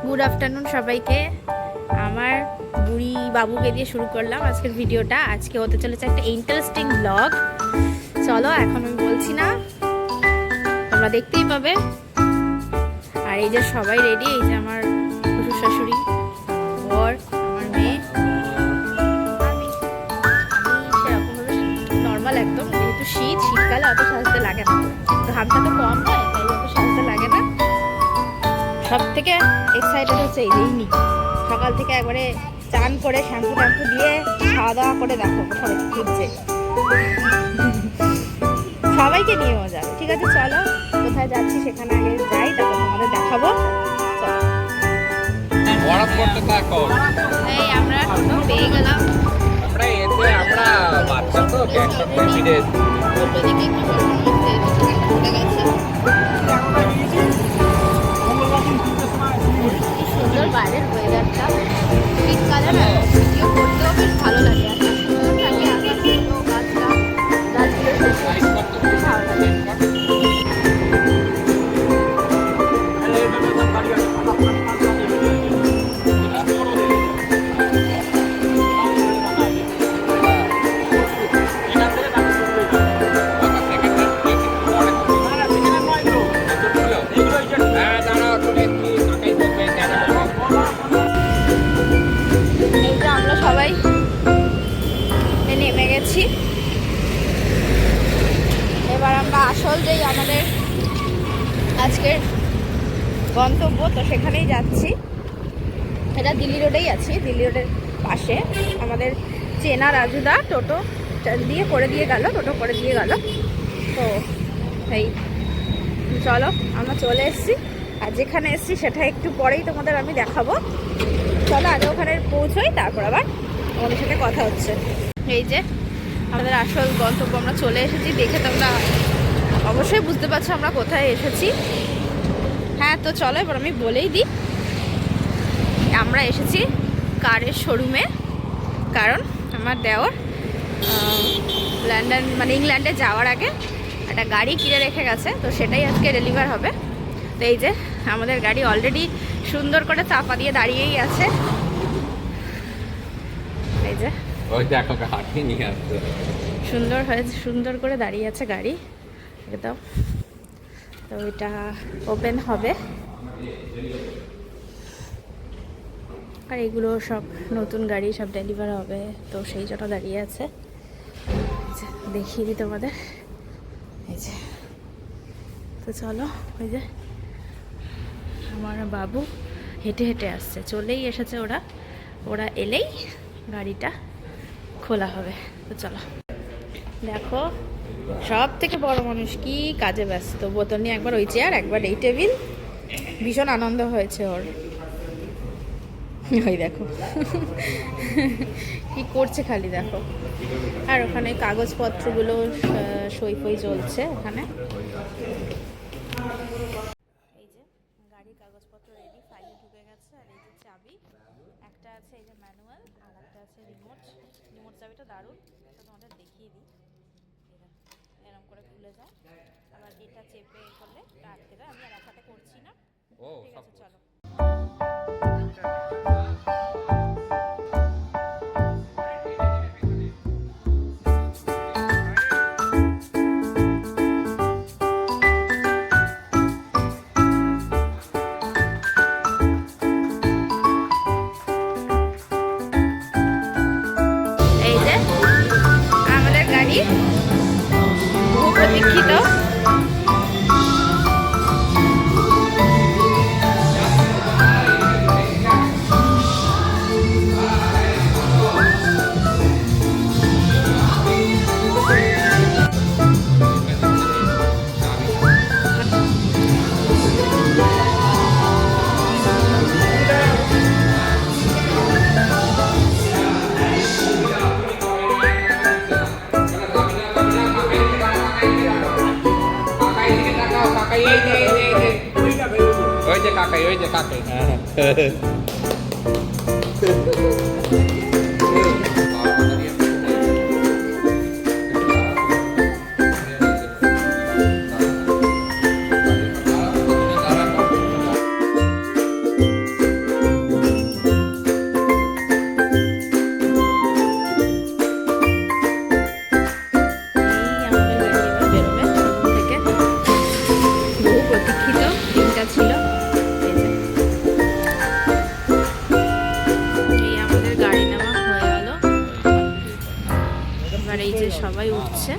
Good afternoon সবাইকে। আমার বুড়ি বাবুকে দিয়ে শুরু করলাম আজকের ভিডিওটা। আজকে হতে চলেছে একটা ইন্টারেস্টিং ব্লগ। চলো, এখন আমি বলছি না, তোমরা দেখতেই পাবে। আর এই যে সবাই রেডি, এই যে আমার শ্বশুর শাশুড়ি, বর, আমার মেয়ে, আমি সেরকমভাবে নর্মাল একদম, যেহেতু শীতকালে অত সাজতে লাগে না, ঘামটা তো কম হয়, তাই অত সাজতে লাগে না। সব থেকে এক্সাইটেড হচ্ছে এই দিনই, সকাল থেকে একবারে চান করে শ্যাম্পু ট্যাম্পু দিয়ে খাওয়া দাওয়া করে দেখো সবাই ঘুরছে, সবাইকে নিয়েও যাবে। ঠিক আছে, চলো কোথায় যাচ্ছি সেখানে আগে যাই, তারপর তোমাদের দেখাবো। এই আমরা টোটো পেয়ে গেলাম। আমরা বাচ্চা তো একসঙ্গে ফিরে টোটো দিকে পড়ে গেছে। কি সুন্দর বাইরের ওয়েদারটা, শীতকালে না ভিডিও করতেও বেশ ভালো লাগে। এত সুন্দর থাকে আকাশগুলো, গাছটা, গাছগুলো খুব ভালো লাগে। এই যে আমরা সবাই নেমে গেছি। এবার আমরা আসল যেই আমাদের আজকের গন্তব্য, তো সেখানেই যাচ্ছি। এটা দিল্লি রোডেই আছি, দিল্লি রোডের পাশে। আমাদের চেনা রাজুদা টোটো দিয়ে করে দিয়ে গেল, টোটো করে দিয়ে গেল। তো এই চলো, আমরা চলে এসেছি। আর যেখানে এসেছি সেটা একটু পরেই তোমাদের আমি দেখাবো। চলো আগে ওখানে পৌঁছোই, তারপর আবার আমাদের সাথে কথা হচ্ছে। এই যে আমাদের আসল গন্তব্য, আমরা চলে এসেছি। দেখে তোমরা অবশ্যই বুঝতে পারছো আমরা কোথায় এসেছি। হ্যাঁ, তো চলো এবার আমি বলেই দিই। আমরা এসেছি কারের শোরুমে, কারণ আমার দেওর লন্ডন মানে ইংল্যান্ডে যাওয়ার আগে একটা গাড়ি কিনে রেখে গেছে, তো সেটাই আজকে ডেলিভার হবে। তো এই যে আমাদের গাড়ি অলরেডি সুন্দর করে চাপা দিয়ে দাঁড়িয়েই আছে। এই যে সুন্দর হয়েছে, সুন্দর করে দাঁড়িয়ে আছে গাড়ি একদম। তো এটা ওপেন হবে, আর এগুলো সব নতুন গাড়ি, সব ডেলিভার হবে, তো সেই জন্য দাঁড়িয়ে আছে। দেখিয়ে দিই তোমাদের। এই যে, তো চলো, ওই যে আমার বাবু হেঁটে হেঁটে আসছে, চলেই এসেছে। ওরা এলেই গাড়িটা খোলা হবে। তো চলো, দেখো সব থেকে বড় মানুষ কি কাজে ব্যস্ত, বোতল নিয়ে একবার ওই চেয়ার, একবার এই টেবিল। ভীষণ আনন্দ হয়েছে ওর। ওই দেখো কি করছে খালি দেখো। আর ওখানে কাগজপত্রগুলো সই ফই চলছে ওখানে। এই যে গাড়ির কাগজপত্র রেডি, ফাইলে ঢুকে গেছে। আর এই যে চাবি একটা আছে, এই যে ম্যানুয়াল, আর একটা আছে রিমোট চাবিটা দারুণ, তো তোমাদের দেখিয়ে দিই। এরকম করে খুলে যায়, আবার এটা চেপে করলে আটকে যায়। আমি আর একসাথে করছি না, ঠিক আছে চলো। এই যে আমাদের গাড়ি, বহু প্রতীক্ষিত। ওই যে কাকাই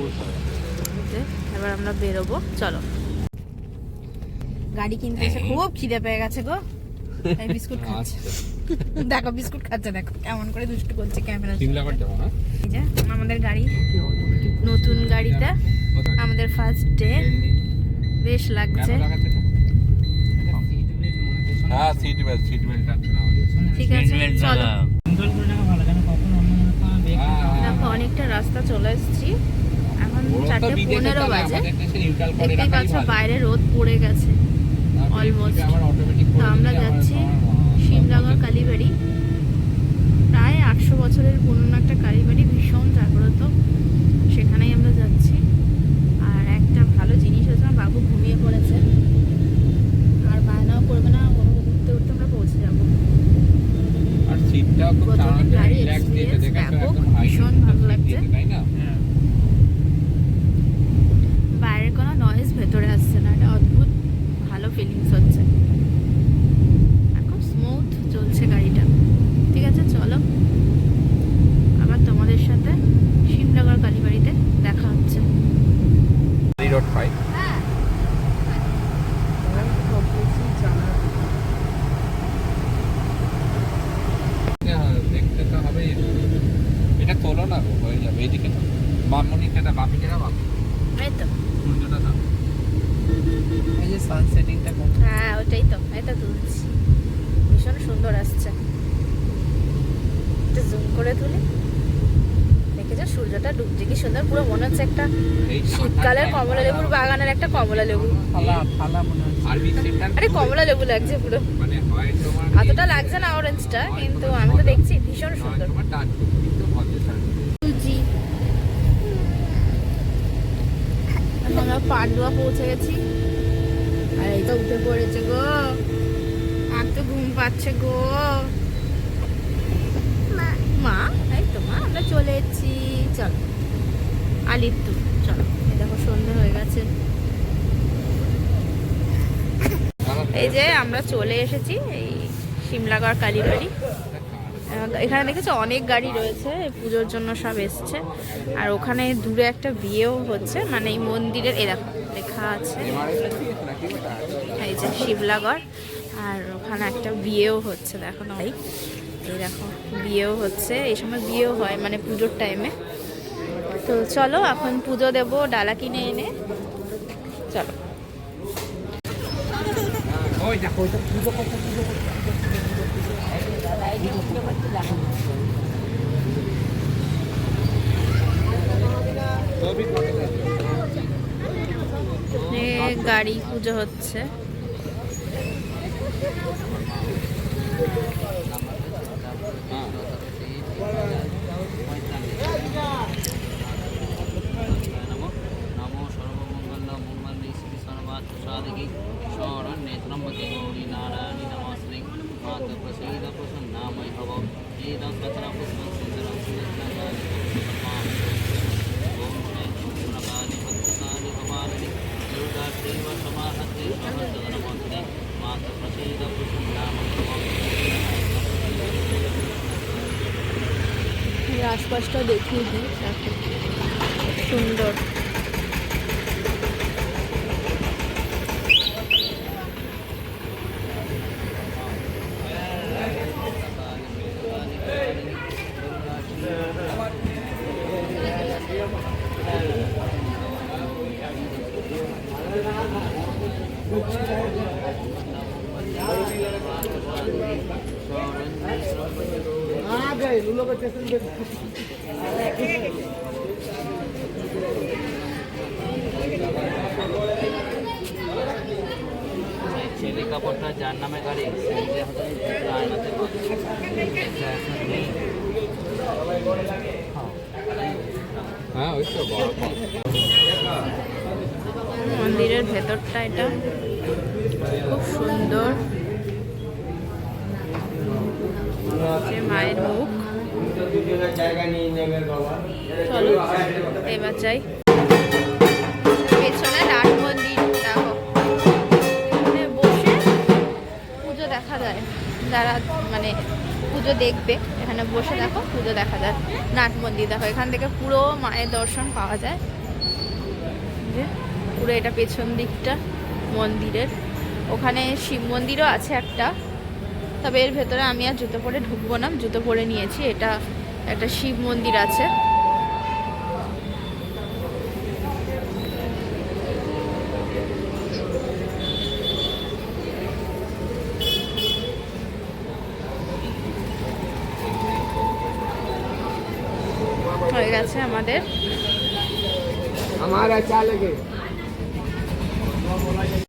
হচ্ছে। যে এবার আমরা বেরোবো, চলো। গাড়ি কিনতে এসে খুব খিদে পেয়ে গেছে গো, তাই বিস্কুট খাচ্ছে। দেখো বিস্কুট খাচ্ছে, দেখো কেমন করে দুষ্টু করছে ক্যামেরা। এই যে আমাদের গাড়ি, নতুন গাড়িটা, আমাদের ফার্স্ট ডে, বেশ লাগছে। হ্যাঁ, সিট বেল্ট ঠিক আছে চলো। দেখো অনেকটা রাস্তা চলে এসেছি, এখন 4:15 বাজে। দেখতেই পাচ্ছ বাইরে রোদ পড়ে গেছে অলমোস্ট। তো আমরা যাচ্ছি শিমলাগড় কালীবাড়ি, প্রায় 800 বছরের পুরনো একটা কালীবাড়ি, ভীষণ জাগ্রত। সেখানেই আমরা যাচ্ছি। আর একটা ভালো জিনিস হচ্ছে, আমার বাবু ঘুমিয়ে পড়েছে, আর বায়নাও করবে না, উঠতে উঠতে আমরা পৌঁছে যাবো। আর সিটটাও খুব প্রথমে গাড়ি রিল্যাক্স দিয়েছে, experience দেখেছো ব্যাপক, একদম হাই ভীষণ ভালো লাগছে। তাই না? বাইরের কোনো নয়েজ ভেতরে আসছে না, এটা অদ্ভুত ভালো ফিলিংস হচ্ছে। এখন স্মুথ চলছে গাড়িটা। ঠিক আছে চলো, আবার তোমাদের সাথে শিমলাগড় কালীবাড়িতে দেখা হচ্ছে। রোড 5 হ্যাঁ দেখতে তো হবে। এটা তোলো না গো, হয়ে যাবে। এইদিকে না, বামনিকে না, বাপিকে না, এই তো, সূর্যটা না, এই যে সানসেটিংটা কোন। হ্যাঁ ওটাই তো, এটা তুলছি, ভীষণ সুন্দর আসছে। একটু জুম করে তুলি, দেখেছো সূর্যটা ডুবছে কি সুন্দর, পুরো মনে হচ্ছে একটা শীতকালের কমলা লেবুর বাগানের একটা কমলা লেবু। ফালা মনে হচ্ছে। আরবি সিটটা আরে কমলা লেবু লাগছে পুরো, মানে হয় তোমার অতটা লাগছে না অরেঞ্জটা, কিন্তু আমি তো দেখছি ভীষণ সুন্দর। তোমার ডাক কিন্তু ভদ্র সার্ভিস। তুলছি। আমরা পান্ডুয়া পৌঁছে গেছি, আর এই তো উঠে পড়েছে গো, আর তো ঘুম পাচ্ছে গো। মা, এই তো মা, আমরা চলে এসেছি, চলো আলিপুর চলো। এই দেখো সন্ধ্যে হয়ে গেছে। এই যে আমরা চলে এসেছি এই শিমলাগড় কালীবাড়ি। এখানে দেখেছো অনেক গাড়ি রয়েছে, পুজোর জন্য সব এসছে। আর ওখানে দূরে একটা বিয়েও হচ্ছে, মানে এই মন্দিরের, এই দেখো লেখা আছে এই যে শিমলাগড়, আর ওখানে একটা বিয়েও হচ্ছে। দেখো না, এই দেখো বিয়েও হচ্ছে, এই সময় বিয়েও হয় মানে পুজোর টাইমে। তো চলো এখন পুজো দেবো ডালা কিনে এনে, চলো। ওই দেখো ওইটা পুজো করতে গাড়ি পুজো হচ্ছে। नमो सर्वमंगल मंगल श्री सर्वात् साधके शरण्ये त्र्यंबके गौरी नारायणी नमस्ते मात प्रसीद प्रसन्नामय भव एदं सचना पुष्पं सुंदरं सुन्दरं ओम शैलपुत्रकाली भक्तकाली कपालिनी दुर्गा देव समाहते सहस्रनमस्ते मात प्रसीद प्रसन्नामय भव। আশপাশটা দেখিয়ে দিই, সুন্দর। ছেলে কাপড়টা যার নামে গাড়ি হ্যাঁ ওই তো মন্দিরের ভেতরটা এটা খুব সুন্দর, মায়ের মুখ। চলো এবার যাই পেছনে নাট মন্দির। দেখো এখানে বসে পুজো দেখা যায়, যারা মানে পুজো দেখবে এখানে বসে দেখো পুজো দেখা যায়। নাট মন্দির দেখো, এখান থেকে পুরো মায়ের দর্শন পাওয়া যায়। পুরো এটা পেছন দিকটা মন্দিরের। ওখানে শিব মন্দিরও আছে একটা, তবে এর ভেতরে আমি আর জুতো পরে ঢুকবো না, জুতো পরে নিয়েছি। এটা একটা শিব মন্দির আছে। হয়ে গেছে আমাদের। हमारा क्या लगे